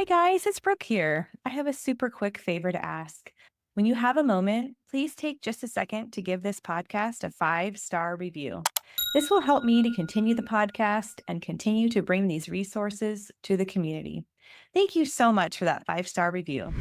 Hi, guys, it's Brooke here. I have a super quick favor to ask. When you have a moment, please take just a second to give this podcast a 5-star review. This will help me to continue the podcast and continue to bring these resources to the community. Thank you so much for that 5-star review.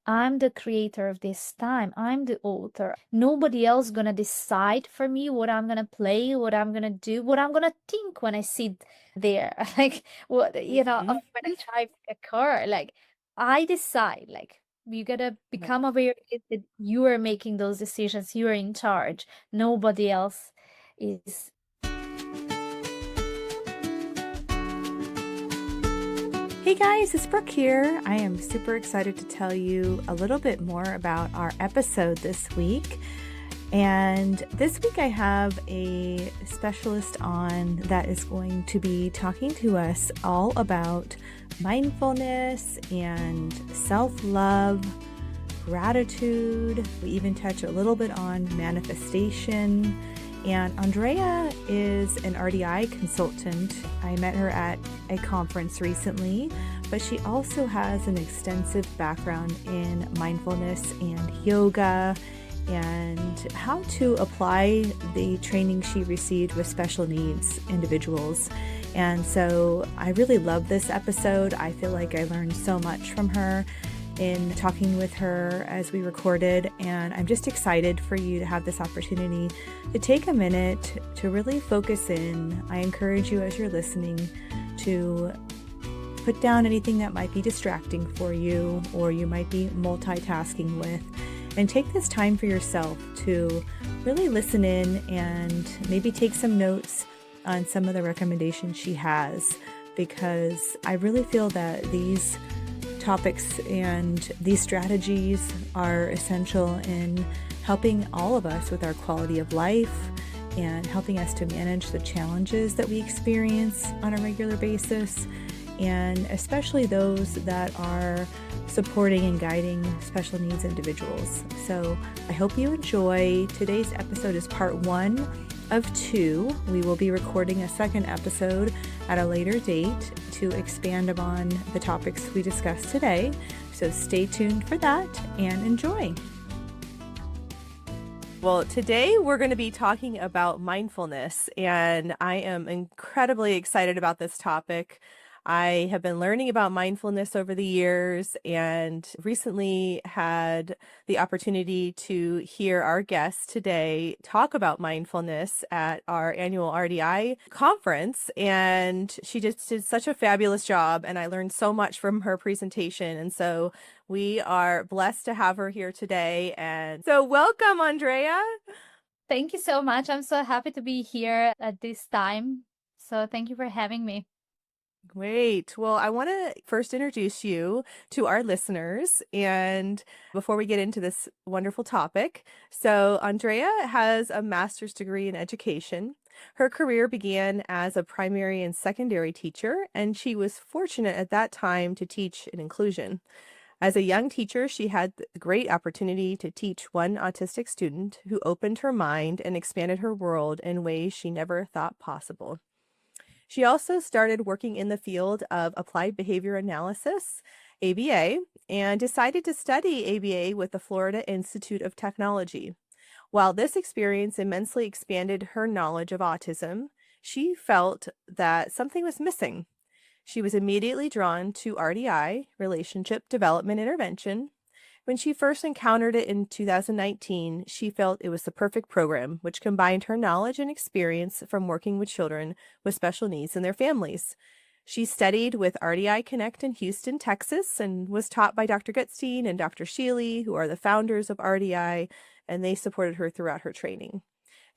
I'm the creator of this time. I'm the author. Nobody else gonna decide for me what I'm gonna play, what I'm gonna do, what I'm gonna think when I sit there. Like Mhm. when I drive a car. Like I decide. Like you gotta Right. become aware that you are making those decisions. You are in charge. Nobody else is. Hey guys, it's Brooke here. I am super excited to tell you a little bit more about our episode this week. And this week I have a specialist on that is going to be talking to us all about mindfulness and self-love, gratitude. We even touch a little bit on manifestation. And Andrea is an RDI consultant. I met her at a conference recently, but she also has an extensive background in mindfulness and yoga and how to apply the training she received with special needs individuals. And so I really love this episode. I feel like I learned so much from her in talking with her as we recorded, and I'm just excited for you to have this opportunity to take a minute to really focus in. I encourage you as you're listening to put down anything that might be distracting for you or you might be multitasking with, and take this time for yourself to really listen in and maybe take some notes on some of the recommendations she has, because I really feel that these topics and these strategies are essential in helping all of us with our quality of life and helping us to manage the challenges that we experience on a regular basis, and especially those that are supporting and guiding special needs individuals. So I hope you enjoy. Today's episode is part 1 of 2. We will be recording a second episode at a later date to expand upon the topics we discussed today. So stay tuned for that and enjoy. Well, today we're going to be talking about mindfulness, and I am incredibly excited about this topic. I have been learning about mindfulness over the years and recently had the opportunity to hear our guest today talk about mindfulness at our annual RDI conference. And she just did such a fabulous job, and I learned so much from her presentation. And so we are blessed to have her here today. And so welcome, Andrea. Thank you so much. I'm so happy to be here at this time. So thank you for having me. Great. Well, I want to first introduce you to our listeners, and before we get into this wonderful topic. So, Andrea has a master's degree in education. Her career began as a primary and secondary teacher, and she was fortunate at that time to teach in inclusion. As a young teacher, she had the great opportunity to teach one autistic student who opened her mind and expanded her world in ways she never thought possible. She also started working in the field of applied behavior analysis, ABA, and decided to study ABA with the Florida Institute of Technology. While this experience immensely expanded her knowledge of autism, she felt that something was missing. She was immediately drawn to RDI, Relationship Development Intervention. When she first encountered it in 2019, she felt it was the perfect program, which combined her knowledge and experience from working with children with special needs and their families. She studied with RDI Connect in Houston, Texas, and was taught by Dr. Gutstein and Dr. Shealy, who are the founders of RDI, and they supported her throughout her training.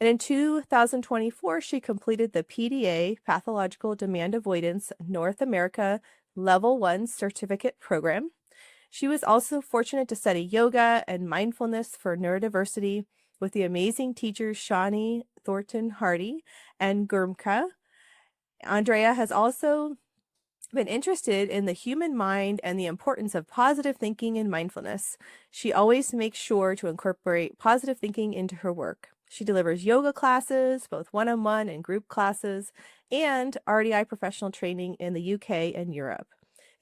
And in 2024, she completed the PDA, Pathological Demand Avoidance North America Level 1 Certificate Program. She was also fortunate to study yoga and mindfulness for neurodiversity with the amazing teachers Shawnee Thornton Hardy and Gurmka. Andrea has also been interested in the human mind and the importance of positive thinking and mindfulness. She always makes sure to incorporate positive thinking into her work. She delivers yoga classes, both one-on-one and group classes, and RDI professional training in the UK and Europe.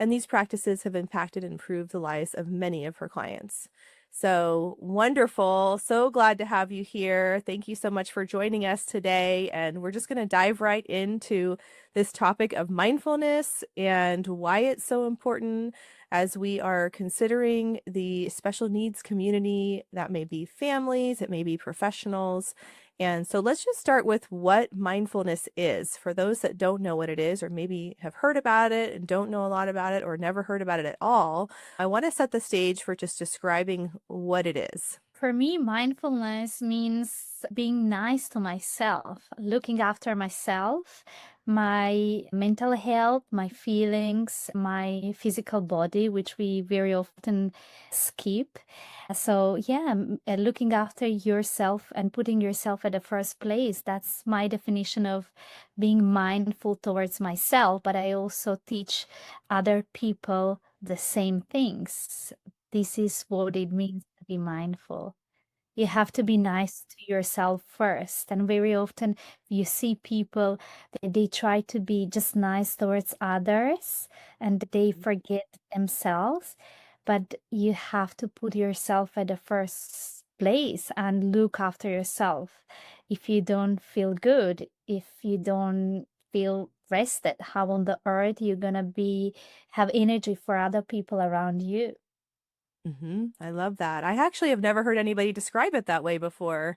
and these practices have impacted and improved the lives of many of her clients. So wonderful. So glad to have you here. Thank you so much for joining us today. And we're just going to dive right into this topic of mindfulness and why it's so important as we are considering the special needs community. That may be families, it may be professionals. And so let's just start with what mindfulness is for those that don't know what it is, or maybe have heard about it and don't know a lot about it, or never heard about it at all. I want to set the stage for just describing what it is. For me, mindfulness means being nice to myself, looking after myself, my mental health, my feelings, my physical body, which we very often skip. So, yeah, looking after yourself and putting yourself at the first place. That's my definition of being mindful towards myself. But I also teach other people the same things. This is what it means to be mindful. You have to be nice to yourself first. And very often you see people, they try to be just nice towards others and they forget themselves. But you have to put yourself at the first place and look after yourself. If you don't feel good, if you don't feel rested, how on the earth you're gonna have energy for other people around you? I love that. I actually have never heard anybody describe it that way before.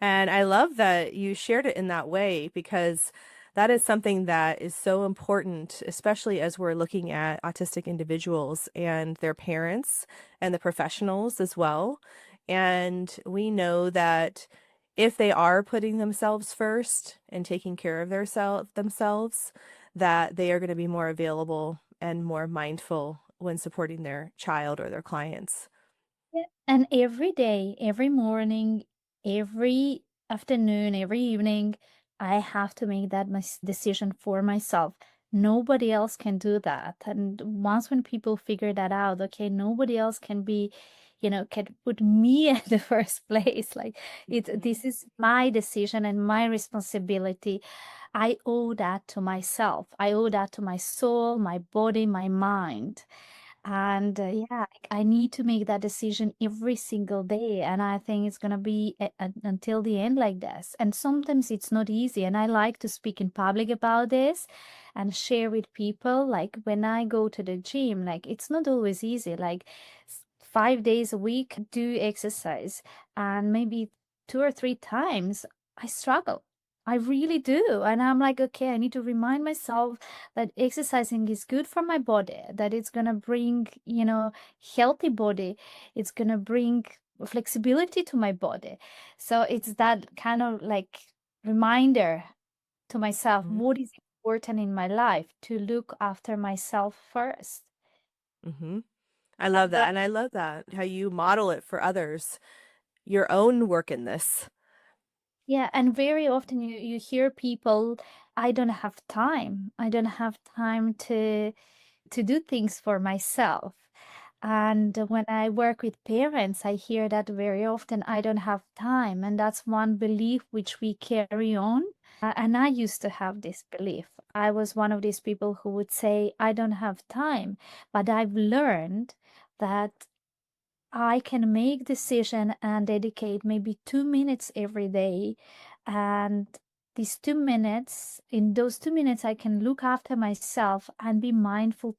And I love that you shared it in that way because that is something that is so important, especially as we're looking at autistic individuals and their parents and the professionals as well. And we know that if they are putting themselves first and taking care of themselves, that they are going to be more available and more mindful when supporting their child or their clients. Yeah. And every day, every morning, every afternoon, every evening, I have to make that decision for myself. Nobody else can do that. And once when people figure that out, okay, nobody else can can put me at the first place. Like this is my decision and my responsibility. I owe that to myself. I owe that to my soul, my body, my mind. And yeah, like, I need to make that decision every single day. And I think it's going to be until the end like this. And sometimes it's not easy. And I like to speak in public about this and share with people. Like when I go to the gym, like it's not always easy. Like 5 days a week, do exercise. And maybe 2 or 3 times I struggle. I really do. And I'm like, okay, I need to remind myself that exercising is good for my body, that it's gonna bring, healthy body. It's gonna bring flexibility to my body. So it's that kind of like reminder to myself Mhm. what is important in my life to look after myself first. Mhm. I love that. But And I love that how you model it for others, your own work in this. yeah, and very often you hear people, I don't have time. I don't have time to do things for myself. And when I work with parents, I hear that very often, I don't have time. And that's one belief which we carry on. And I used to have this belief. I was one of these people who would say, I don't have time. But I've learned that I can make decision and dedicate maybe 2 minutes every day. And these 2 minutes, in those 2 minutes, I can look after myself and be mindful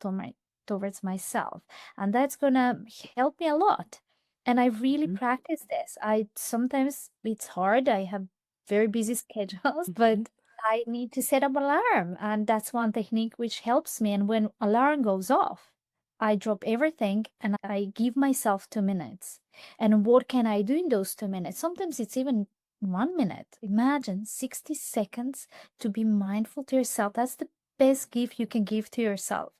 towards myself. And that's gonna help me a lot. And I really Mhm. practice this. I sometimes it's hard. I have very busy schedules, Mhm. but I need to set up alarm. And that's one technique which helps me. And when alarm goes off, I drop everything and I give myself 2 minutes. And what can I do in those 2 minutes? Sometimes it's even 1 minute. Imagine 60 seconds to be mindful to yourself. That's the best gift you can give to yourself.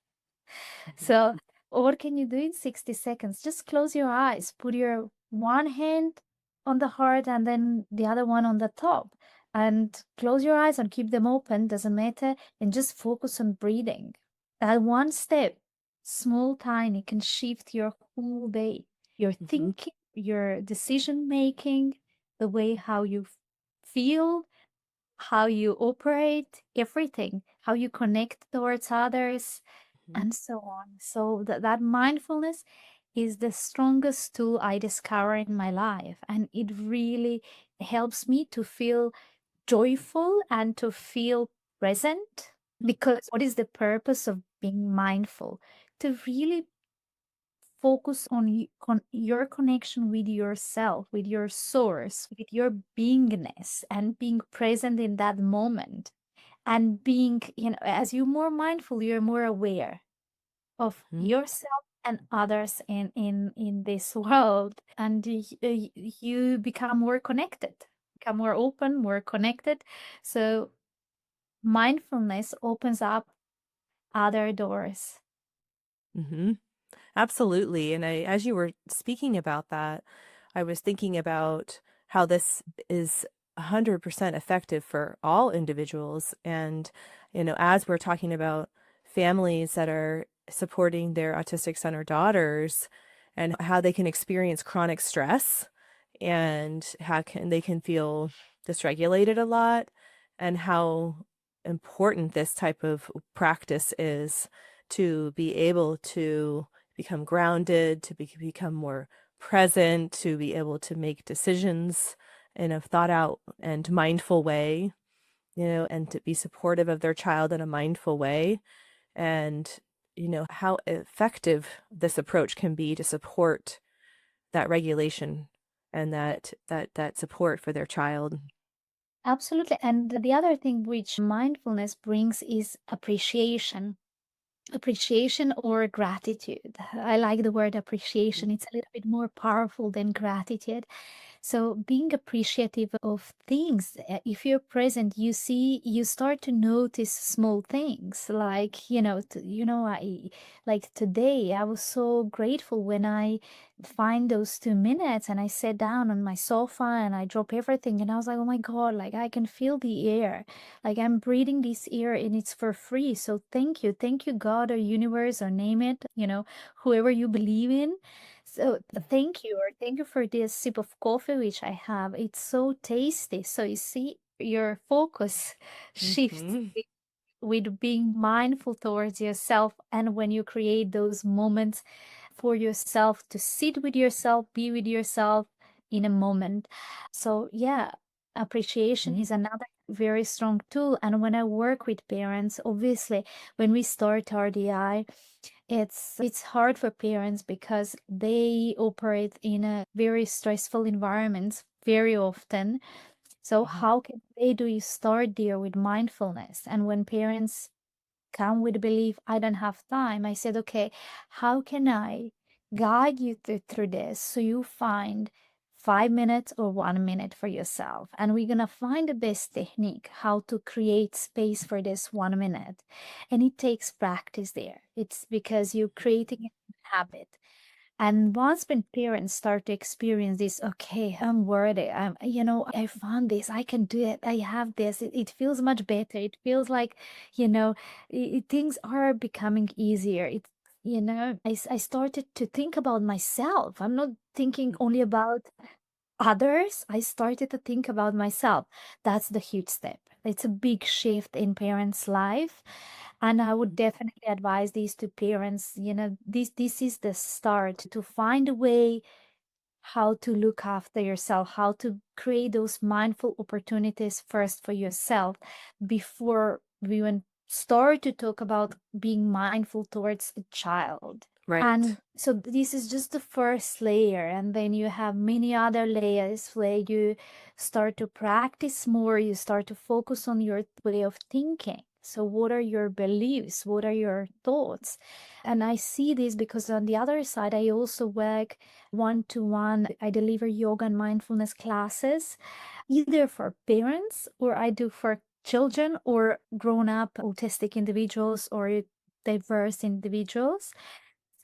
Mhm. So, what can you do in 60 seconds? Just close your eyes, put your one hand on the heart and then the other one on the top. And close your eyes and keep them open, doesn't matter, and just focus on breathing. That one step, small, tiny, can shift your whole day, your Mhm. thinking, your decision making, the way how you feel, how you operate, everything, how you connect towards others. and so on. So that mindfulness is the strongest tool I discover in my life. And it really helps me to feel joyful and to feel present. Because what is the purpose of being mindful? To really focus on, on your connection with yourself, with your source, with your beingness, and being present in that moment. And being, as you're more mindful, you're more aware of Mhm. yourself and others in this world, and you become more connected, become more open, more connected. So mindfulness opens up other doors. Mhm. Absolutely. And as you were speaking about that, I was thinking about how this is 100% effective for all individuals. And, as we're talking about families that are supporting their autistic son or daughters and how they can experience chronic stress and how they can feel dysregulated a lot, and how important this type of practice is to be able to become grounded, to become more present, to be able to make decisions in a thought out and mindful way, and to be supportive of their child in a mindful way. And, how effective this approach can be to support that regulation and that support for their child. Absolutely. And the other thing which mindfulness brings is appreciation or gratitude. I like the word appreciation. It's a little bit more powerful than gratitude. So being appreciative of things, if you're present, you start to notice small things like, I like today, I was so grateful when I find those 2 minutes and I sat down on my sofa and I drop everything and I was like, oh my God, like I can feel the air, like I'm breathing this air and it's for free. So thank you, God or universe or name it, whoever you believe in. So thank you, or thank you for this sip of coffee which I have. It's so tasty. So you see, your focus shifts Mhm. with being mindful towards yourself. And when you create those moments for yourself to sit with yourself, be with yourself in a moment. So yeah, appreciation Mhm. is another very strong tool. And when I work with parents, obviously, when we start RDI, it's hard for parents because they operate in a very stressful environments very often. So Mhm. how can they do you start there with mindfulness? And when parents come with belief, I don't have time, I said, okay, how can I guide you through this so you find 5 minutes or 1 minute for yourself? And we're gonna find the best technique how to create space for this 1 minute. And it takes practice there. It's because you're creating a habit. And once when parents start to experience this, okay, I'm worthy. I found this. I can do it. I have this. It feels much better. It feels like, you know, things are becoming easier. I started to think about myself. I'm not thinking only about others. I started to think about myself. That's the huge step. It's a big shift in parents' life. And I would definitely advise these to parents, this is the start to find a way how to look after yourself, how to create those mindful opportunities first for yourself before we even start to talk about being mindful towards a child. Right. And so this is just the first layer, and then you have many other layers where you start to practice more, you start to focus on your way of thinking. So, what are your beliefs? What are your thoughts? And I see this because on the other side, I also work one to one. I deliver yoga and mindfulness classes, either for parents or I do for children or grown up autistic individuals or diverse individuals.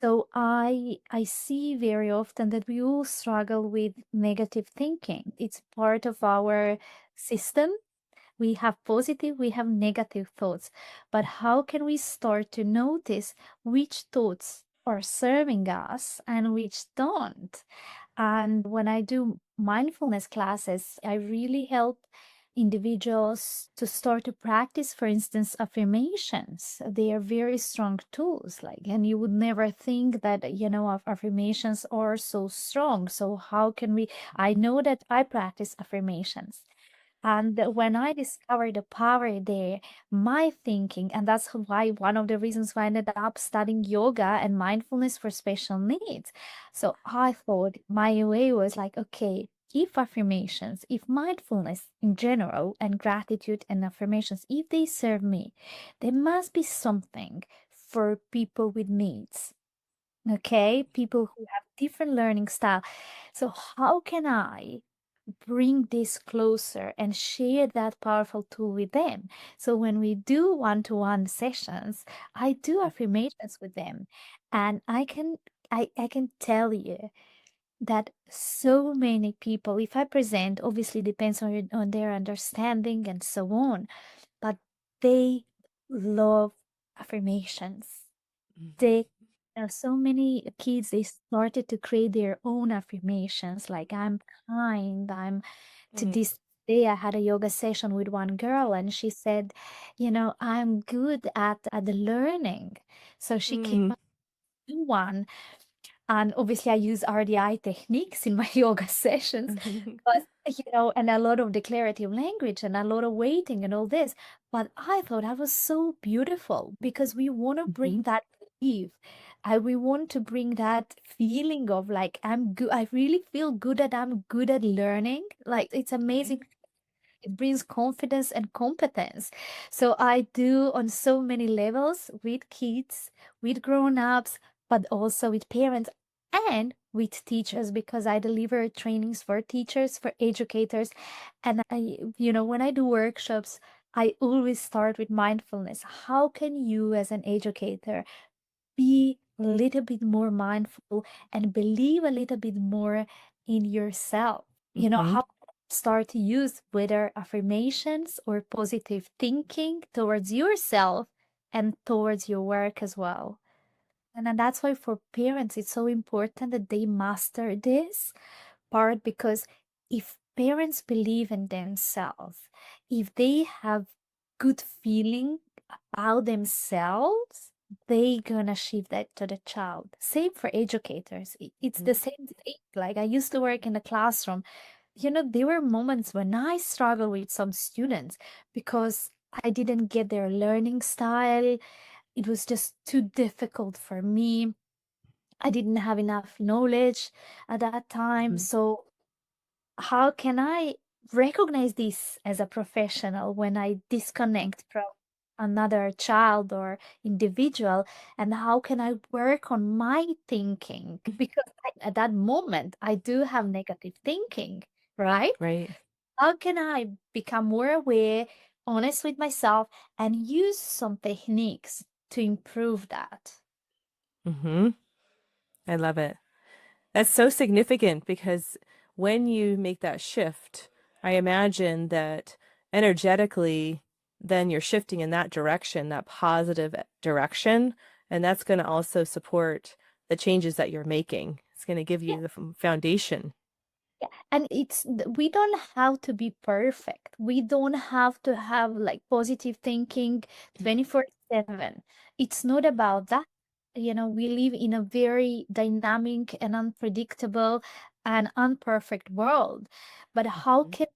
So I see very often that we all struggle with negative thinking. It's part of our system. We have positive, we have negative thoughts. But how can we start to notice which thoughts are serving us and which don't? And when I do mindfulness classes, I really help individuals to start to practice, for instance, affirmations. They are very strong tools, like, and you would never think that, affirmations are so strong. So how can we? I know that I practice affirmations. And when I discovered the power there, my thinking, and that's why one of the reasons why I ended up studying yoga and mindfulness for special needs. So I thought my way was like, okay, if affirmations, if mindfulness in general, and gratitude and affirmations, if they serve me, there must be something for people with needs. Okay, people who have different learning style. So how can I bring this closer and share that powerful tool with them? So when we do one-to-one sessions, I do affirmations with them, and I can tell you that so many people, if I present, obviously depends on their understanding and so on, but they love affirmations. They So many kids, they started to create their own affirmations, like I'm kind, I'm to Mm-hmm. this day. I had a yoga session with one girl, and she said, I'm good at the learning. So she came Mm-hmm. up to one, and obviously, I use RDI techniques in my yoga sessions, but and a lot of declarative language and a lot of waiting and all this. But I thought that was so beautiful because we want to bring that belief. We want to bring that feeling of like, I'm good. I really feel good that I'm good at learning. Like, it's amazing. It brings confidence and competence. So I do on so many levels with kids, with grown-ups, but also with parents and with teachers, because I deliver trainings for teachers, for educators. And when I do workshops, I always start with mindfulness. How can you, as an educator, be a little bit more mindful and believe a little bit more in yourself? Mm-hmm. How start to use whether affirmations or positive thinking towards yourself and towards your work as well. And then that's why for parents, it's so important that they master this part, because if parents believe in themselves, if they have good feeling about themselves, they gonna shift that to the child. Same for educators. It's the same thing. Like, I used to work in the classroom. There were moments when I struggled with some students because I didn't get their learning style. It was just too difficult for me. I didn't have enough knowledge at that time. Mm-hmm. So how can I recognize this as a professional when I disconnect from another child or individual? And how can I work on my thinking? Because at that moment, I do have negative thinking, right? Right. How can I become more aware, honest with myself, and use some techniques to improve that? Mm-hmm. I love it. That's so significant because when you make that shift, I imagine that energetically, then you're shifting in that direction, that positive direction. And that's going to also support the changes that you're making. It's going to give Yeah. you the foundation. Yeah, and we don't have to be perfect. We don't have to have like positive thinking 24/7. It's not about that. We live in a very dynamic and unpredictable and unperfect world. But how Mhm. can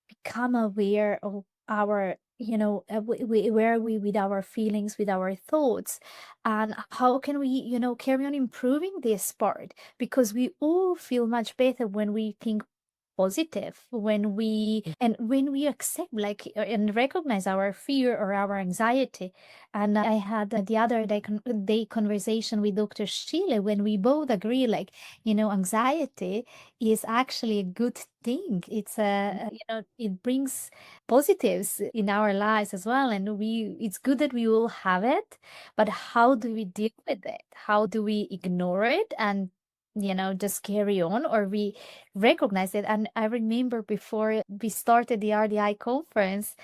become aware of our where are we with our feelings, with our thoughts, and how can we carry on improving this part, because we all feel much better when we think positive, when we accept, like, and recognize our fear or our anxiety. And I had the other day conversation with Dr. Sheila, when we both agree, like, anxiety is actually a good thing. It brings positives in our lives as well, and it's good that we all have it. But how do we deal with it? How do we ignore it and just carry on, or we recognize it? And I remember before we started the RDI conference,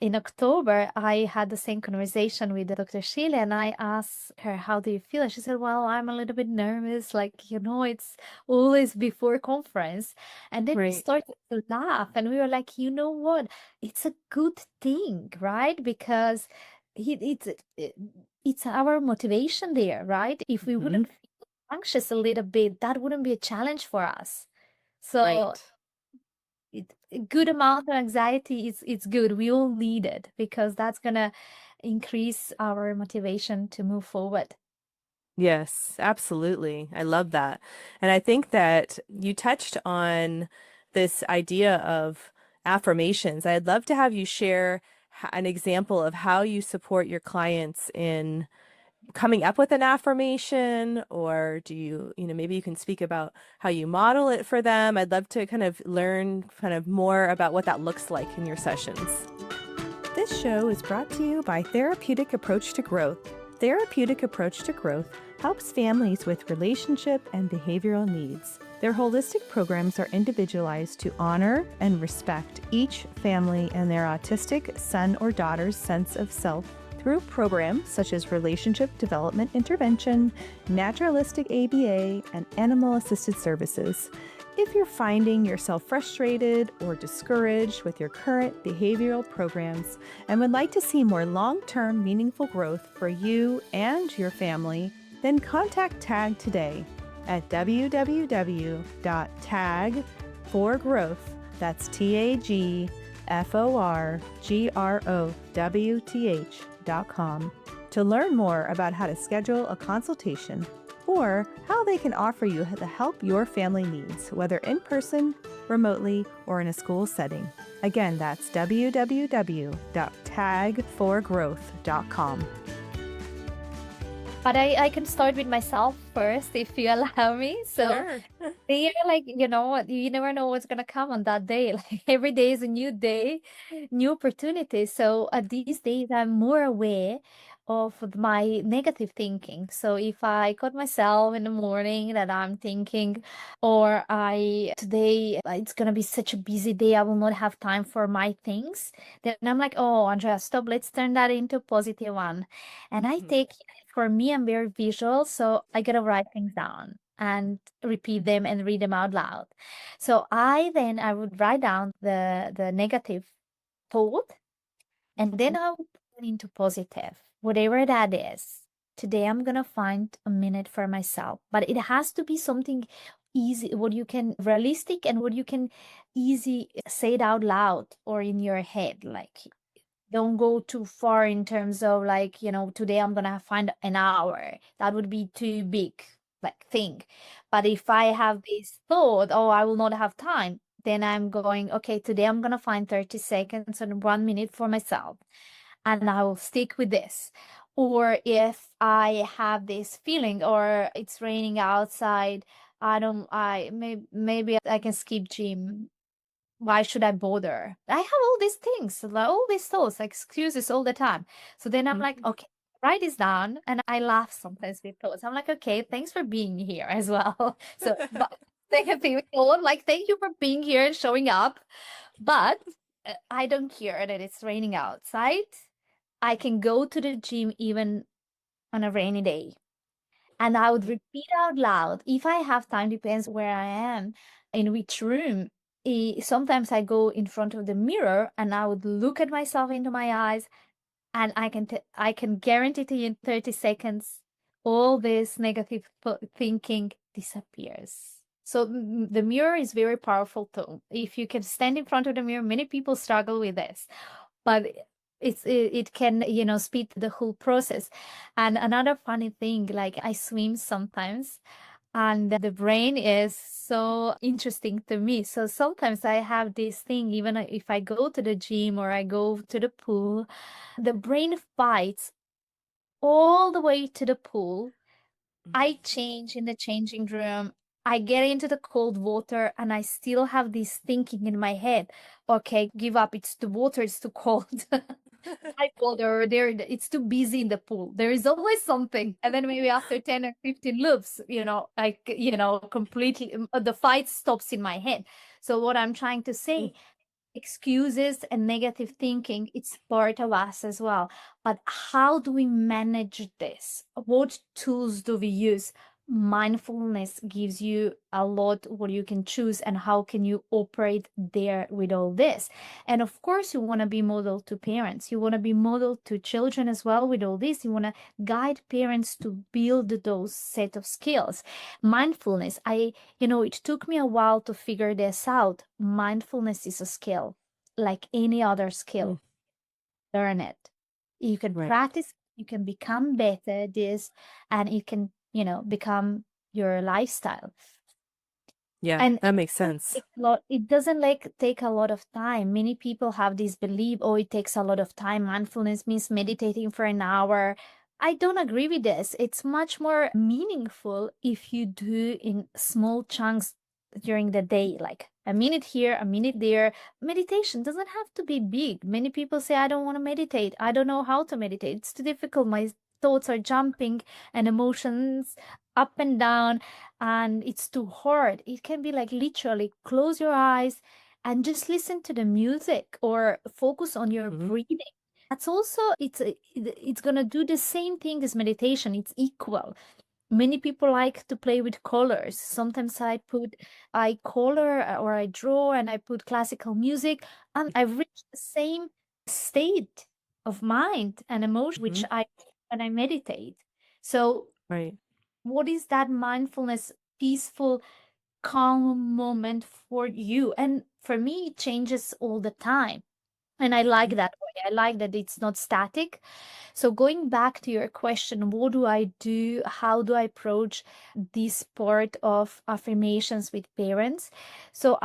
in October, I had the same conversation with Dr. Sheila, and I asked her, "How do you feel?" And she said, "Well, I'm a little bit nervous. Like, it's always before conference." And then we Right. started to laugh, and we were like, "You know what? It's a good thing, right? Because it's our motivation there, right? If we Mhm. wouldn't feel anxious a little bit, that wouldn't be a challenge for us. So Right. a good amount of anxiety is it's good. We all need it because that's gonna increase our motivation to move forward. Yes, absolutely. I love that. And I think that you touched on this idea of affirmations. I'd love to have you share an example of how you support your clients in coming up with an affirmation, or do you, maybe you can speak about how you model it for them. I'd love to kind of learn kind of more about what that looks like in your sessions. This show is brought to you by Therapeutic Approach to Growth. Therapeutic Approach to Growth helps families with relationship and behavioral needs. Their holistic programs are individualized to honor and respect each family and their autistic son or daughter's sense of self through programs such as relationship development intervention, naturalistic ABA, and animal assisted services. If you're finding yourself frustrated or discouraged with your current behavioral programs and would like to see more long-term meaningful growth for you and your family, then contact TAG today at www.tagforgrowth, that's TAGFORGROWTH.com, to learn more about how to schedule a consultation or how they can offer you the help your family needs, whether in person, remotely, or in a school setting. Again, that's www.tagforgrowth.com. But I can start with myself first if you allow me. So Sure. they are like, what, you never know what's gonna come on that day. Like every day is a new day, new opportunity. So at these days, I'm more aware of my negative thinking. So if I caught myself in the morning that I'm thinking, or today it's gonna be such a busy day, I will not have time for my things. Then I'm like, oh, Andrea, stop. Let's turn that into a positive one. And I Mhm. take, for me, I'm very visual, so I gotta write things down and repeat them and read them out loud. So I would write down the negative thought, and then I would put it into positive, whatever that is. Today I'm gonna find a minute for myself, but it has to be something easy, what you can realistic and what you can easy say it out loud or in your head. Like don't go too far in terms of like, today I'm gonna find an hour. That would be too big, like thing. But if I have this thought, oh, I will not have time, then I'm going, okay, today I'm gonna find 30 seconds and 1 minute for myself, and I will stick with this. Or if I have this feeling or it's raining outside, maybe I can skip gym. Why should I bother? I have all these things, like all these thoughts, like excuses all the time. So then I'm like, Mhm. okay, write this down. And I laugh sometimes with thoughts. I'm like, okay, thanks for being here as well. So, but negative thought, like, thank you for being here and showing up. But I don't care that it's raining outside. I can go to the gym even on a rainy day. And I would repeat out loud if I have time, depends where I am, in which room. Sometimes I go in front of the mirror and I would look at myself into my eyes, and I can guarantee to you in 30 seconds, all this negative thinking disappears. So the mirror is very powerful tool. If you can stand in front of the mirror, many people struggle with this, but it can speed the whole process. And another funny thing, like I swim sometimes, and the brain is so interesting to me. So sometimes I have this thing, even if I go to the gym or I go to the pool, the brain fights all the way to the pool. I change in the changing room. I get into the cold water and I still have this thinking in my head. Okay, give up. It's the water, it's too cold. I bother there. It's too busy in the pool. There is always something. And then maybe after 10 or 15 loops, completely the fight stops in my head. So what I'm trying to say, excuses and negative thinking, it's part of us as well. But how do we manage this? What tools do we use? Mindfulness gives you a lot what you can choose, and how can you operate there with all this. And of course, you want to be model to parents, you want to be model to children as well with all this. You want to guide parents to build those set of skills. Mindfulness, it took me a while to figure this out. Mindfulness is a skill, like any other Mm, skill. Learn it. You can right. practice, you can become better at this, and it can, become your lifestyle. Yeah, And that makes sense. it doesn't like take a lot of time. Many people have this belief, oh, it takes a lot of time. Mindfulness means meditating for an hour. I don't agree with this. It's much more meaningful if you do in small chunks during the day, like a minute here, a minute there. Meditation doesn't have to be big. Many people say, I don't want to meditate. I don't know how to meditate. It's too difficult. My thoughts are jumping and emotions up and down, and it's too hard. It can be like literally close your eyes and just listen to the music or focus on your Hmm. breathing. That's also it's gonna do the same thing as meditation. It's equal. Many people like to play with colors. Sometimes I color or I draw and I put classical music, and I've reached the same state of mind and emotion Hmm. which I when I meditate. So Right. what is that mindfulness, peaceful, calm moment for you? And for me, it changes all the time. And I like Mm, that way. I like that it's not static. So going back to your question, what do I do? How do I approach this part of affirmations with parents? So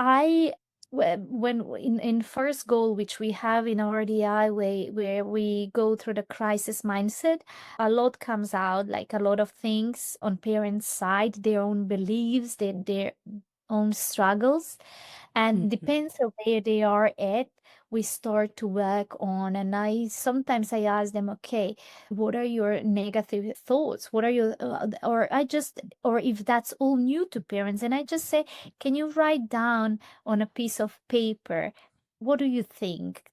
when in first goal, which we have in our DI way, where we go through the crisis mindset, a lot comes out, like a lot of things on parents' side, their own beliefs, their own struggles, and mhm, depends on where they are at, we start to work on. And I ask them, okay, what are your negative thoughts? What are your or if that's all new to parents, and I just say, can you write down on a piece of paper, what do you think?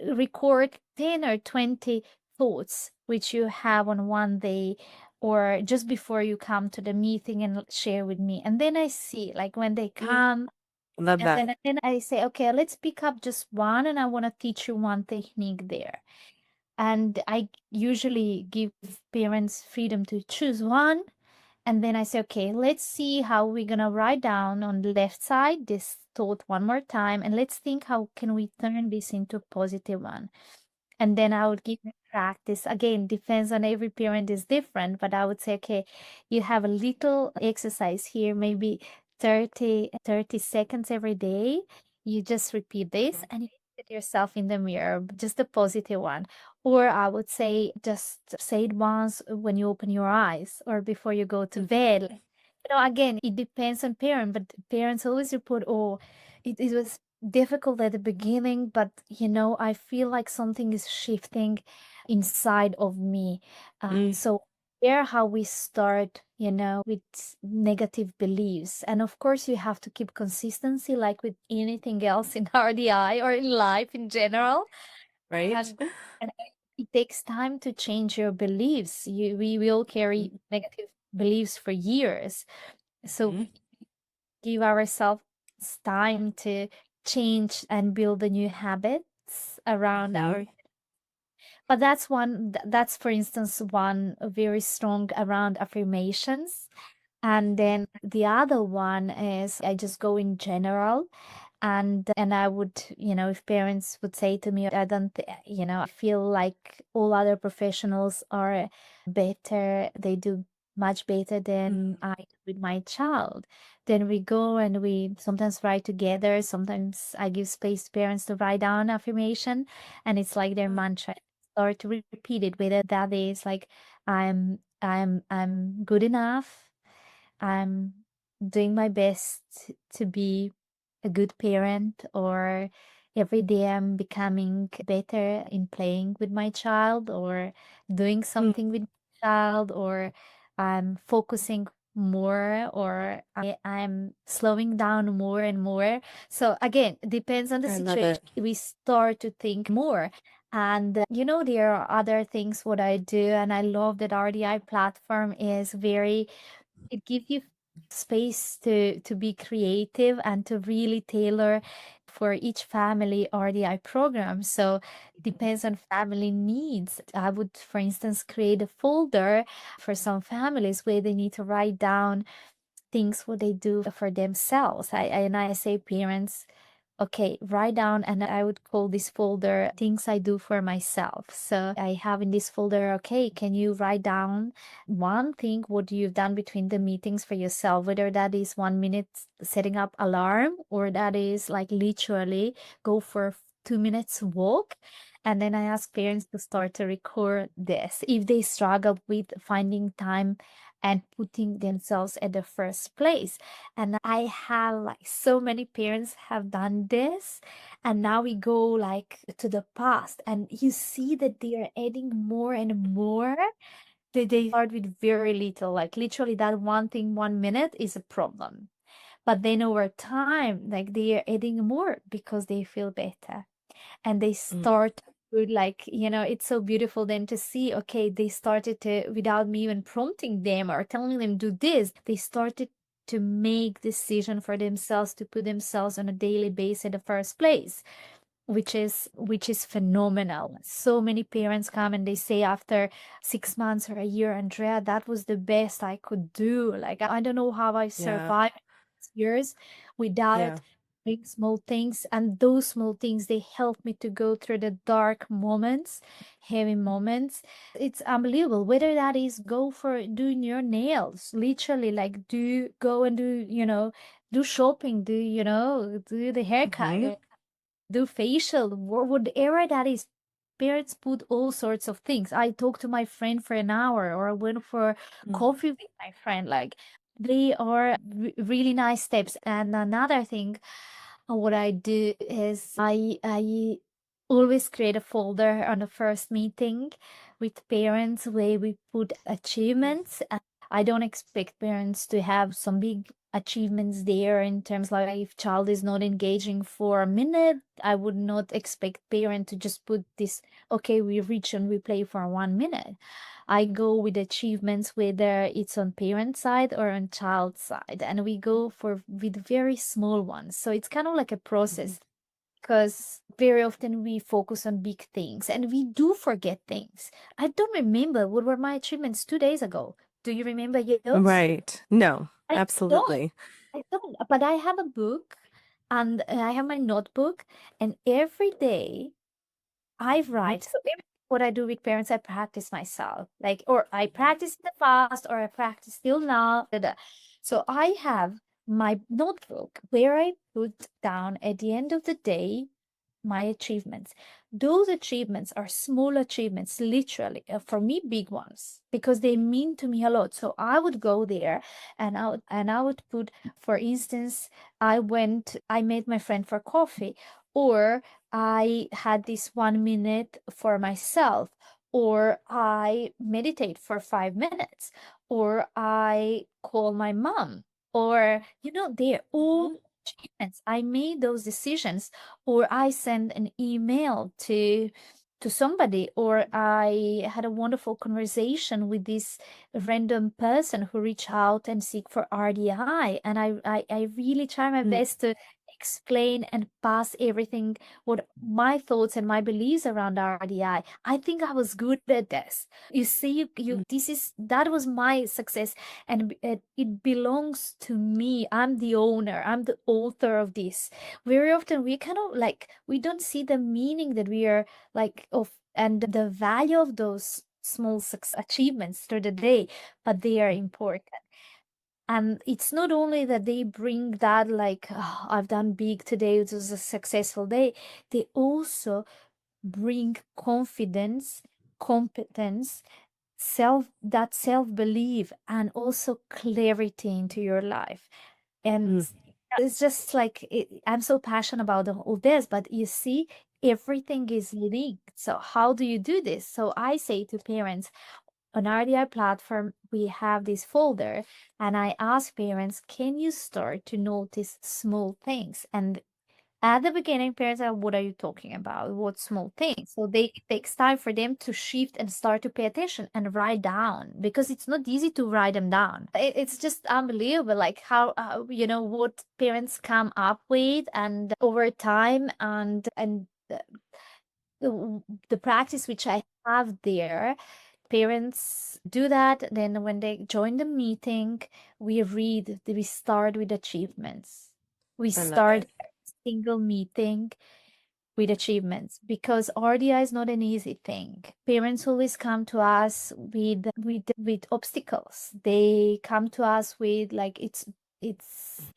Record 10 or 20 thoughts which you have on one day or just before you come to the meeting, and share with me. And then I see, like, when they mm. come, Love and that. then I say, okay, let's pick up just one, and I want to teach you one technique there. And I usually give parents freedom to choose one. And then I say, okay, let's see how we're gonna write down on the left side this thought one more time, and let's think how can we turn this into a positive one. And then I would give them practice. Again, depends on every parent is different, but I would say, okay, you have a little exercise here, maybe 30 seconds every day. You just repeat this and you look at yourself in the mirror, just a positive one. Or I would say just say it once when you open your eyes or before you go to bed. Again, it depends on parent, but parents always report, oh, it was difficult at the beginning, but I feel like something is shifting inside of me. Mm, So there how we start, with negative beliefs. And of course, you have to keep consistency like with anything else in RDI or in life in general. right? And, and it takes time to change your beliefs. We will carry Mm, negative beliefs for years. So mm, give ourselves time to change and build the new habits around mhm, our. But that's for instance one very strong around affirmations. And then the other one is I just go in general, and I would, if parents would say to me, I don't, I feel like all other professionals are better, they do much better mm, than I do with my child. Then we go and we sometimes write together. Sometimes I give space to parents to write down affirmation, and it's like their mm, mantra. Or to repeat it, whether that is like I'm good enough. I'm doing my best to be a good parent, or every day I'm becoming better in playing with my child or doing mm, something with my child, or I'm focusing more, or I'm slowing down more and more. So again, depends on the I love situation. it. We start to think more. And there are other things what I do, and I love that RDI platform is very, it gives you space to be creative and to really tailor for each family RDI program. So depends on family needs. I would, for instance, create a folder for some families where they need to write down things what they do for themselves. And I say parents, okay, write down, and I would call this folder things I do for myself. So I have in this folder, okay, can you write down one thing what you've done between the meetings for yourself, whether that is 1 minute setting up alarm, or that is like literally go for 2 minutes walk. And then I ask parents to start to record this if they struggle with finding time and putting themselves at the first place. And I have like so many parents have done this. And now we go like to the past, and you see that they are adding more and more. They start with very little, like literally that one thing, 1 minute is a problem. But then over time, like they are adding more because they feel better, and they Mm. start with like, it's so beautiful then to see, okay, they started to, without me even prompting them or telling them do this, they started to make decision for themselves to put themselves on a daily basis in the first place, which is phenomenal. So many parents come and they say after 6 months or a year, Andrea, that was the best I could do. Like, I don't know how I Yeah. survived years without Yeah. doing small things. And those small things, they help me to go through the dark moments, heavy moments. It's unbelievable. Whether that is go for doing your nails, literally, like go and do shopping, do the Mhm. haircut, do facial, whatever that is. Parents put all sorts of things. I talk to my friend for an hour, or I went for Mm. coffee with my friend. Like, they are really nice steps. And another thing, what I do is I always create a folder on the first meeting with parents where we put achievements. And I don't expect parents to have some big achievements there, in terms like if child is not engaging for a minute, I would not expect parent to just put this, okay, we reach and we play for 1 minute. I go with achievements, whether it's on parent side or on child side, and we go for with very small ones. So it's kind of like a Mhm. process, because very often we focus on big things and we do forget things. I don't remember what were my achievements 2 days ago. Do you remember yours? Right. No, I don't. absolutely. I don't. But I have a book, and I have my notebook, and every day I write. So what I do with parents, I practice myself. Like, or I practice in the past, or I practice still now. Da, da. So I have my notebook where I put down at the end of the day my achievements. Those achievements are small achievements, literally, for me, big ones, because they mean to me a lot. So I would go there, and I would put, for instance, I made my friend for coffee, or I had this 1 minute for myself, or I meditate for 5 minutes, or I call my mom, or they're all Mhm. achievements. I made those decisions, or I send an email to somebody, or I had a wonderful conversation with this random person who reached out and seek for RDI, and I really try my Mm. best to explain and pass everything, what my thoughts and my beliefs around RDI. I think I was good at this. You see, Mm. that was my success, and it belongs to me. I'm the owner. I'm the author of this. Very often we kind of like, we don't see the meaning that we are like of, and the value of those small achievements through the day, but they are important. And it's not only that they bring that, like, "Oh, I've done big today, it was a successful day." They also bring confidence, competence, self-belief, and also clarity into your life. And Mm. it's just like, I'm so passionate about all this, but you see, everything is linked. So how do you do this? So I say to parents, on RDI platform, we have this folder, and I ask parents, can you start to notice small things? And at the beginning, parents are, what are you talking about? What small things? So it takes time for them to shift and start to pay attention and write down, because it's not easy to write them down. It's just unbelievable, like how, what parents come up with, and over time, and the practice which I have there, parents do that. Then when they join the meeting, we start with achievements. We I love start it. single meeting with achievements, because RDI is not an easy thing. Parents always come to us with obstacles. They come to us with, like, it's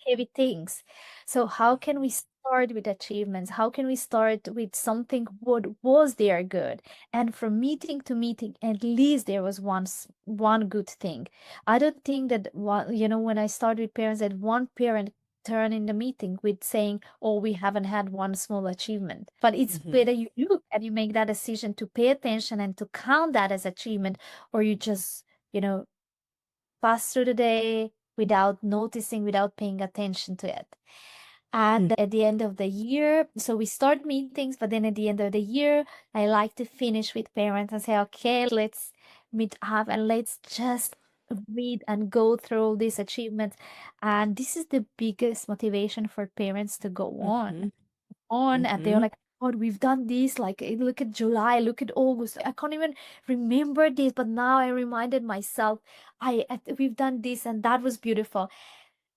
heavy things. So how can we start with achievements? How can we start with something what was there good? And from meeting to meeting, at least there was one good thing. I don't think that one, when I start with parents, that one parent turn in the meeting with saying, oh, we haven't had one small achievement. But it's Mhm. better you look and you make that decision to pay attention and to count that as achievement, or you just, pass through the day without noticing, without paying attention to it. And Mm. at the end of the year, so we start meetings, but then at the end of the year, I like to finish with parents and say, okay, let's meet up and let's just read and go through all these achievements. And this is the biggest motivation for parents to go Mhm. on, and they're Mhm. like, God, we've done this. Like, look at July, look at August. I can't even remember this, but now I reminded myself, we've done this, and that was beautiful.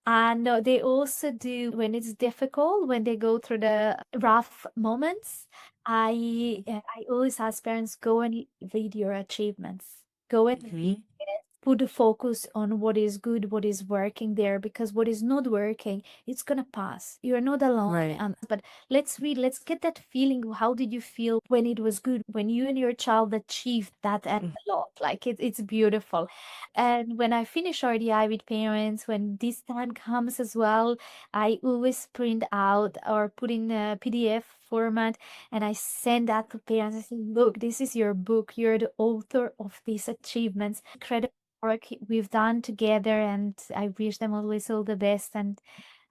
And they also do, when it's difficult, when they go through the rough moments, I always ask parents, go and read your achievements. Go and read Mhm. it. Put the focus on what is good, what is working there, because what is not working, it's gonna pass. You're not alone. Right. But let's read, let's get that feeling. How did you feel when it was good? When you and your child achieved that and Mm. a lot. Like, it's beautiful. And when I finish RDI with parents, when this time comes as well, I always print out or put in a PDF format, and I send that to parents. I say, look, this is your book. You're the author of these achievements. Incredible work we've done together. And I wish them always all the best, and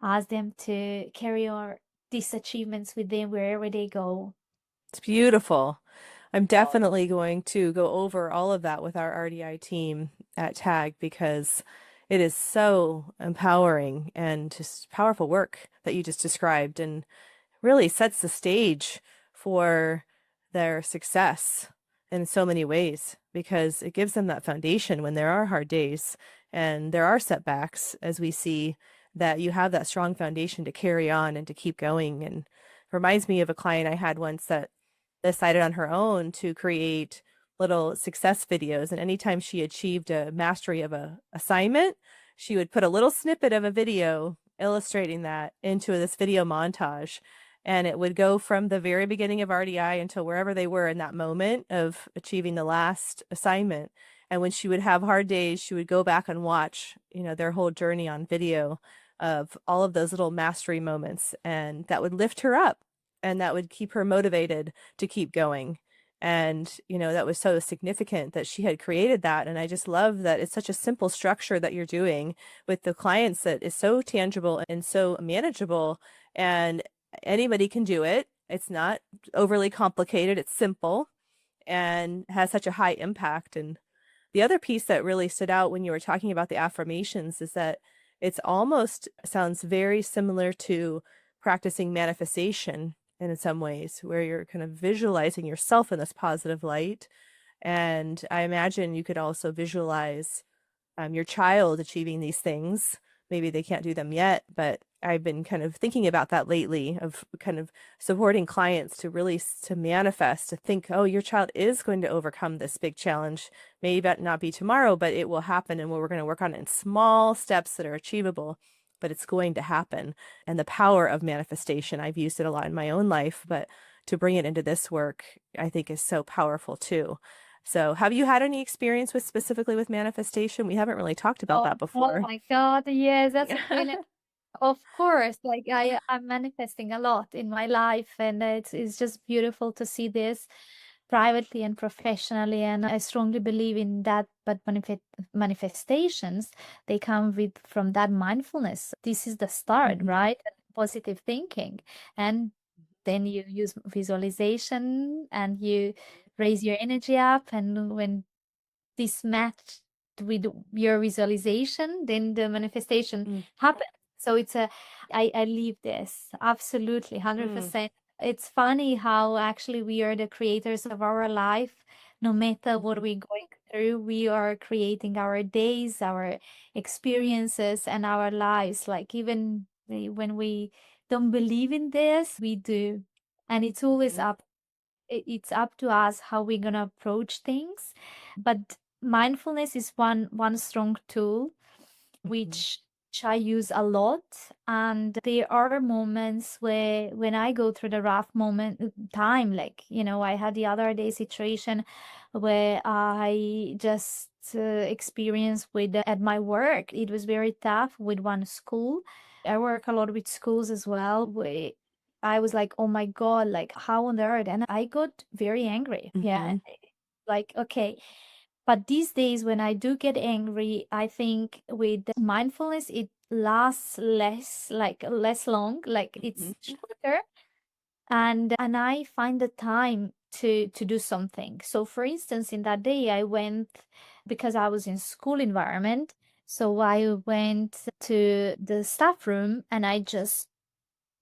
ask them to carry on these achievements with them wherever they go. It's beautiful. I'm definitely going to go over all of that with our RDI team at TAG because it is so empowering and just powerful work that you just described and really sets the stage for their success in so many ways because it gives them that foundation when there are hard days and there are setbacks, as we see that you have that strong foundation to carry on and to keep going. And reminds me of a client I had once that decided on her own to create little success videos. And anytime she achieved a mastery of a assignment, she would put a little snippet of a video illustrating that into this video montage. And it would go from the very beginning of RDI until wherever they were in that moment of achieving the last assignment. And when she would have hard days, she would go back and watch, their whole journey on video of all of those little mastery moments. And that would lift her up and that would keep her motivated to keep going. And, that was so significant that she had created that. And I just love that it's such a simple structure that you're doing with the clients that is so tangible and so manageable. And anybody can do it. It's not overly complicated. It's simple and has such a high impact. And the other piece that really stood out when you were talking about the affirmations is that it's almost sounds very similar to practicing manifestation in some ways, where you're kind of visualizing yourself in this positive light. And I imagine you could also visualize your child achieving these things. Maybe they can't do them yet, but I've been kind of thinking about that lately of kind of supporting clients to really to manifest, to think, oh, your child is going to overcome this big challenge. Maybe not be tomorrow, but it will happen. And we're going to work on it in small steps that are achievable, but it's going to happen. And the power of manifestation, I've used it a lot in my own life, but to bring it into this work, I think is so powerful too. So, have you had any experience with specifically with manifestation? We haven't really talked about that Oh before. my God, yes, that's a feeling. Of course, like I'm manifesting a lot in my life, and it's just beautiful to see this. privately and professionally. And I strongly believe in that. But manifestations, they come with from that mindfulness. This is the start, Mhm. right? Positive thinking. And then you use visualization and you raise your energy up. And when this matched with your visualization, then the manifestation Mm, happens. So I live this absolutely mm, 100%. It's funny how actually we are the creators of our life. No matter what mhm, we're going through, we are creating our days, our experiences, and our lives. Like even when we don't believe in this, we do. And it's always mhm, up it's up to us how we're gonna approach things. But mindfulness is one strong tool mhm, which I use a lot. And there are moments where when I go through the rough time, like, I had the other day situation where I just experienced with at my work. It was very tough with one school. I work a lot with schools as well. Where I was like, oh my God, like how on earth? And I got very angry. Yeah. mhm, Like, okay, but these days, when I do get angry, I think with mindfulness, it lasts less long, like it's mhm, shorter, and I find the time to do something. So, for instance, in that day, I went because I was in school environment. So I went to the staff room and I just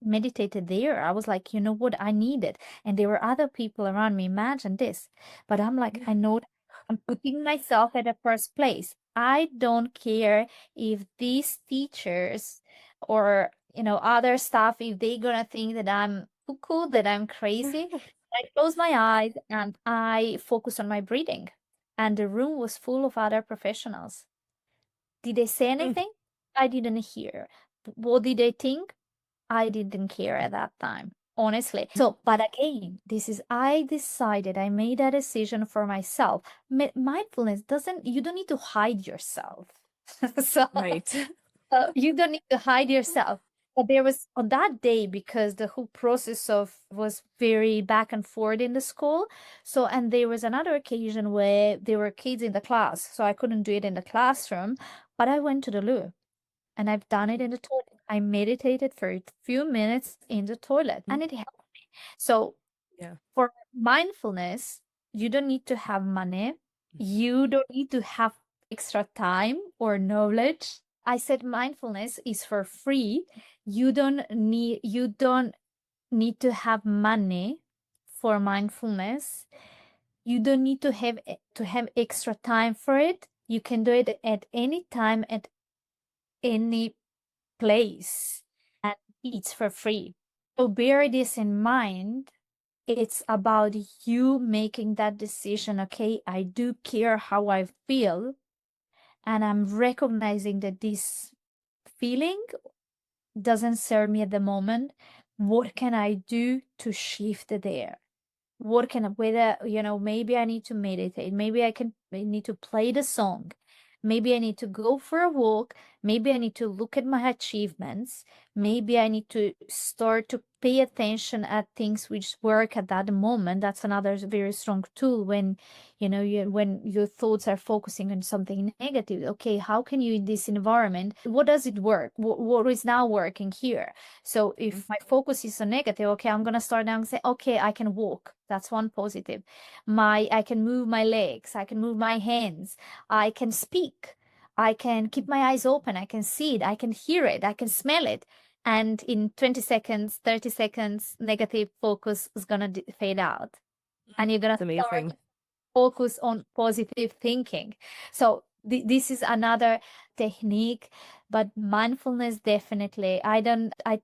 meditated there. I was like, you know what? I need it. And there were other people around me. Imagine this. But I'm like, I know I'm putting myself at the first place. I don't care if these teachers or, other staff, if they gonna think that I'm cuckoo, that I'm crazy. I close my eyes and I focus on my breathing. And the room was full of other professionals. Did they say mm, anything? I didn't hear. What did they think? I didn't care at that time, honestly. So, but again, I decided, I made a decision for myself. Mindfulness you don't need to hide yourself. So, right. you don't need to hide yourself. But there was on that day, because the whole process of was very back and forth in the school. So, and there was another occasion where there were kids in the class. So I couldn't do it in the classroom, but I went to the loo. And I've done it in the toilet. I meditated for a few minutes in the toilet Mhm. and it helped me. So Yeah. for mindfulness, you don't need to have money. You don't need to have extra time or knowledge. I said mindfulness is for free. You don't need to have money for mindfulness. You don't need to have extra time for it. You can do it at any time, at any place, and it's for free. So bear this in mind. It's about you making that decision. Okay, I do care how I feel, and I'm recognizing that this feeling doesn't serve me at the moment. What can I do to shift it there? What can whether maybe I need to meditate, maybe I need to play the song, maybe I need to go for a walk, maybe I need to look at my achievements, maybe I need to start to pay attention at things which work at that moment. That's another very strong tool when when your thoughts are focusing on something negative. Okay, how can you, in this environment, what does it work, what is now working here? So Mhm, if my focus is on negative, okay, I'm gonna start now and say, okay, I can walk. That's one positive. I can move my legs, I can move my hands, I can speak, I can keep my eyes open, I can see it, I can hear it, I can smell it. And in 20 seconds, 30 seconds, negative focus is gonna fade out. And you're gonna it's start amazing. focus on positive thinking. So this is another technique, but mindfulness definitely. I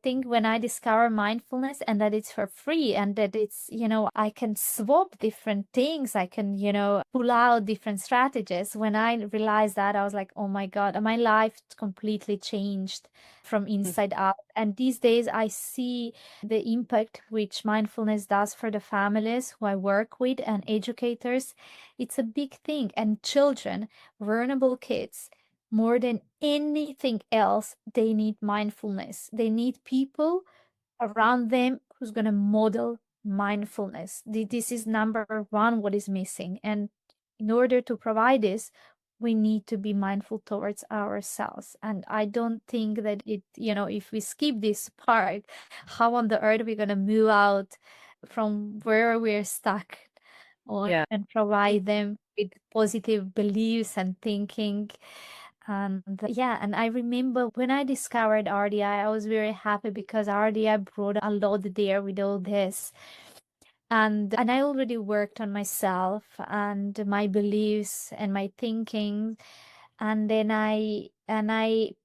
think when I discover mindfulness and that it's for free and that it's, I can swap different things, I can, pull out different strategies. When I realized that, I was like, oh my God, my life completely changed from Mm, inside out. And these days I see the impact which mindfulness does for the families who I work with and educators. It's a big thing. And children, vulnerable kids, more than anything else, they need mindfulness. They need people around them who's going to model mindfulness. This is number one, what is missing. And in order to provide this, we need to be mindful towards ourselves. And I don't think that if we skip this part, how on the earth are we going to move out from where we're stuck on Yeah. and provide them with positive beliefs and thinking. And yeah, and I remember when I discovered RDI, I was very happy because RDI brought a lot there with all this. And I already worked on myself and my beliefs and my thinking. And then I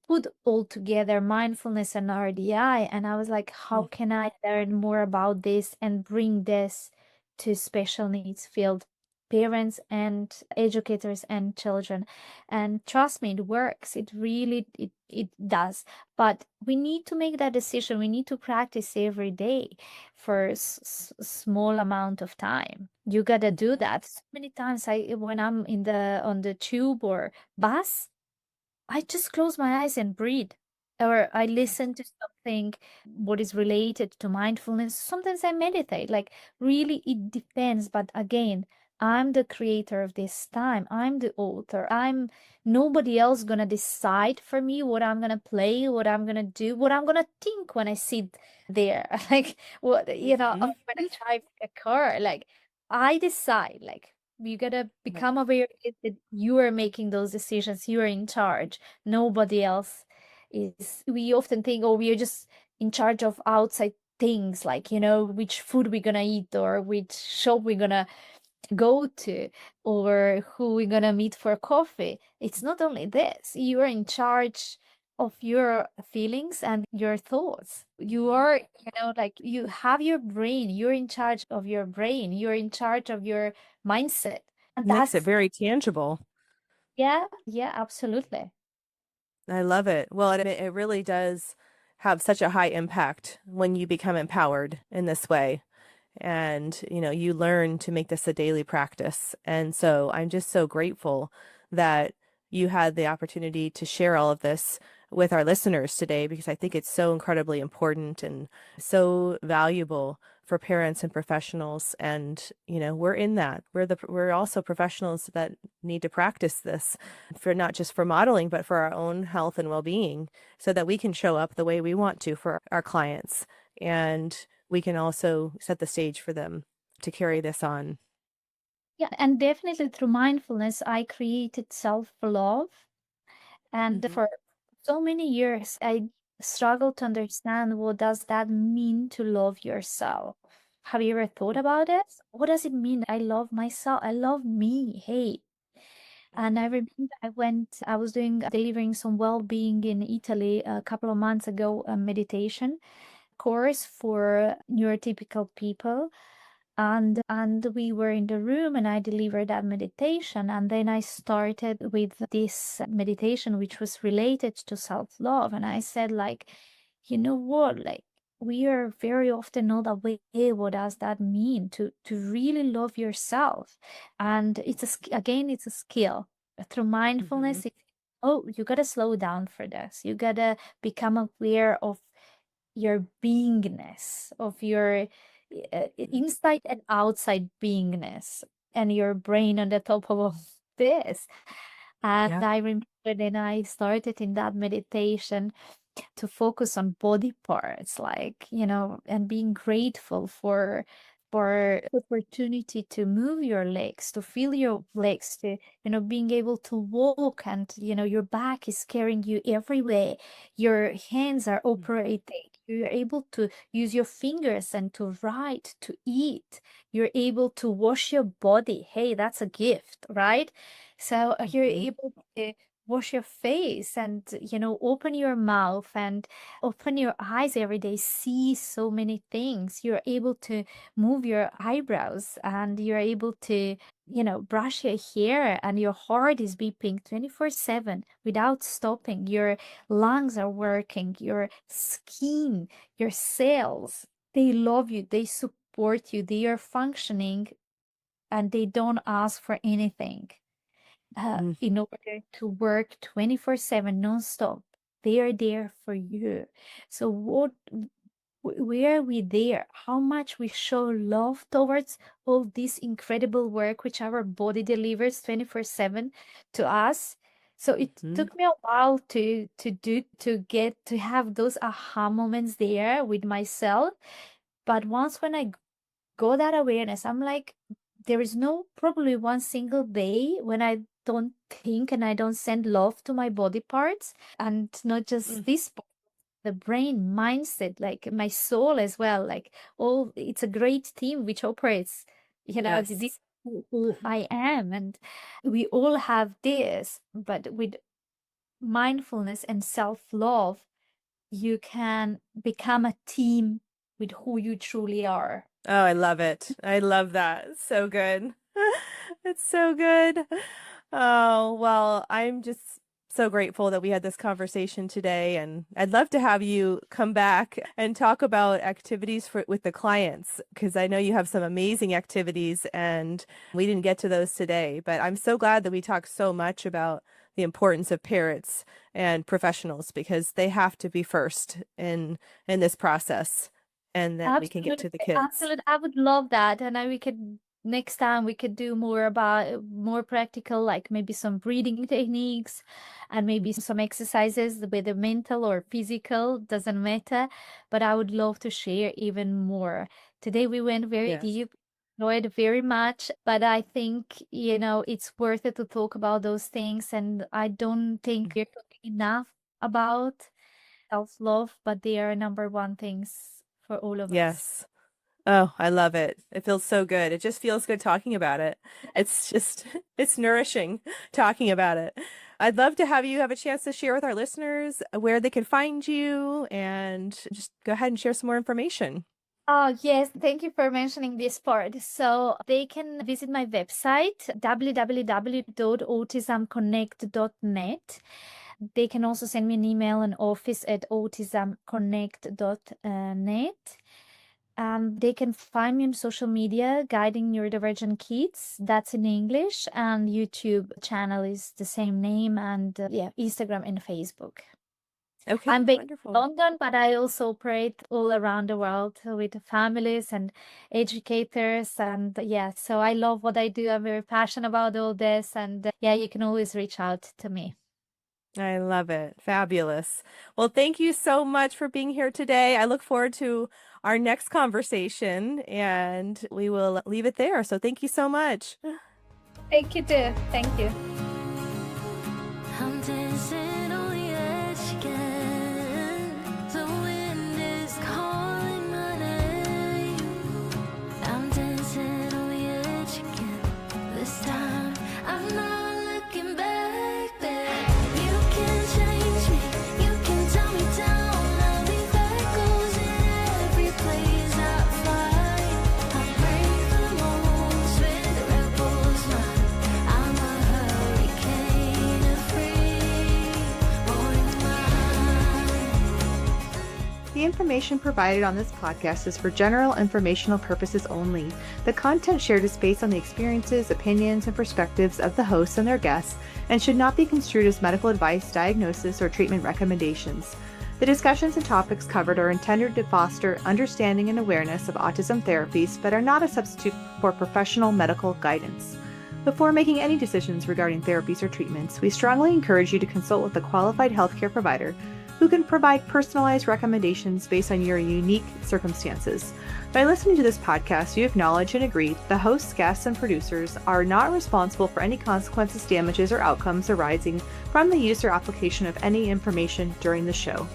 put all together mindfulness and RDI, and I was like, how Mm. can I learn more about this and bring this to special needs field parents and educators and children? And trust me, it works. It really it does. But we need to make that decision. We need to practice every day for small amount of time. You gotta do that. So many times when I'm on the tube or bus, I just close my eyes and breathe. Or I listen to something what is related to mindfulness. Sometimes I meditate. Like really it depends. But again, I'm the creator of this time. I'm the author. I'm nobody else gonna decide for me what I'm gonna play, what I'm gonna do, what I'm gonna think when I sit there. Like what Mhm. when I drive a car. Like I decide. Like you gotta Right. become aware that you are making those decisions. You are in charge. Nobody else is. We often think, oh, we are just in charge of outside things, like, which food we're gonna eat or which shop we're gonna go to or who we're gonna meet for coffee. It's not only this. You are in charge of your feelings and your thoughts. You are, like you have your brain. You're in charge of your brain. You're in charge of your mindset. And Makes it that's, very tangible. yeah, yeah, absolutely. I love it. Well, it really does have such a high impact when you become empowered in this way. And, you learn to make this a daily practice. And so I'm just so grateful that you had the opportunity to share all of this with our listeners today, because I think it's so incredibly important and so valuable for parents and professionals. And, we're in that. We're also professionals that need to practice this for not just for modeling, but for our own health and well-being so that we can show up the way we want to for our clients. And we can also set the stage for them to carry this on. Yeah, and definitely through mindfulness, I created self-love. And Hmm. for so many years, I struggled to understand what does that mean to love yourself. Have you ever thought about it? What does it mean? I love myself. I love me. Hey. And I remember I was delivering some well-being in Italy a couple of months ago, a meditation course for neurotypical people. And we were in the room and I delivered that meditation. And then I started with this meditation, which was related to self-love. And I said, like, you know what? Like, we are very often not aware what does that mean to really love yourself. And again, it's a skill. Through Hmm. mindfulness, oh, you gotta slow down for this. You gotta become aware of your beingness, of your inside and outside beingness, and your brain on the top of all this. And Yeah. I remember then I started in that meditation to focus on body parts, like, and being grateful for opportunity to move your legs, to feel your legs, to, being able to walk, and, your back is carrying you everywhere. Your hands are operating. You're able to use your fingers and to write, to eat. You're able to wash your body. Hey, that's a gift, right? So you're Hmm. able to wash your face and, open your mouth and open your eyes every day, see so many things. You're able to move your eyebrows and you're able to, brush your hair, and your heart is beeping 24/7 without stopping. Your lungs are working, your skin, your cells, they love you, they support you, they are functioning, and they don't ask for anything Mm. in order to work 24/7 nonstop. They are there for you. So where are we there? How much we show love towards all this incredible work which our body delivers 24/7 to us. So it Hmm. took me a while to get to have those aha moments there with myself. But once when I got that awareness, I'm like, there is no probably one single day when I don't think and I don't send love to my body parts, and not just this the brain mindset, like my soul as well, like all it's a great team which operates, this Yes. who I am. And we all have this, but with mindfulness and self-love, you can become a team with who you truly are. Oh, I love it. I love that. It's so good. It's so good. Oh, well, I'm just so grateful that we had this conversation today, and I'd love to have you come back and talk about activities for with the clients, because I know you have some amazing activities and we didn't get to those today, but I'm so glad that we talked so much about the importance of parents and professionals, because they have to be first in this process, and then we can get Absolutely, to the kids. absolutely. I would love that. And we could next time we could do more about more practical, like maybe some breathing techniques and maybe some exercises, whether mental or physical, doesn't matter. But I would love to share even more. Today we went very Yes. deep, enjoyed very much, but I think, it's worth it to talk about those things. And I don't think we're talking enough about self-love, but they are number one things for all of us. Yes. Oh, I love it. It feels so good. It just feels good talking about it. It's just, it's nourishing talking about it. I'd love to have you have a chance to share with our listeners where they can find you, and just go ahead and share some more information. Oh, yes. Thank you for mentioning this part. So they can visit my website, www.autismconnect.net. They can also send me an email on office@autismconnect.net. They can find me on social media, Guiding Neurodivergent Kids. That's in English. And YouTube channel is the same name. And yeah, Instagram and Facebook. I'm Okay, based in wonderful. London, but I also operate all around the world with families and educators. And yeah, so I love what I do. I'm very passionate about all this. And yeah, you can always reach out to me. I love it. Fabulous. Well, thank you so much for being here today. I look forward to our next conversation, and we will leave it there. So thank you so much. Thank you too. Thank you. I'm dancing on the edge again. The wind is calling my name. I'm dancing on the edge again. This time I'm not looking back there. You can change me, you can tell me down. I'll leave echoes in every place I find. I break the mold with rebels mind. I'm a hurricane of free born mind. The information provided on this podcast is for general informational purposes only. The content shared is based on the experiences, opinions, and perspectives of the hosts and their guests, and should not be construed as medical advice, diagnosis, or treatment recommendations. The discussions and topics covered are intended to foster understanding and awareness of autism therapies, but are not a substitute for professional medical guidance. Before making any decisions regarding therapies or treatments, we strongly encourage you to consult with a qualified healthcare provider who can provide personalized recommendations based on your unique circumstances. By listening to this podcast, you acknowledge and agree that the hosts, guests, and producers are not responsible for any consequences, damages, or outcomes arising from the use or application of any information during the show.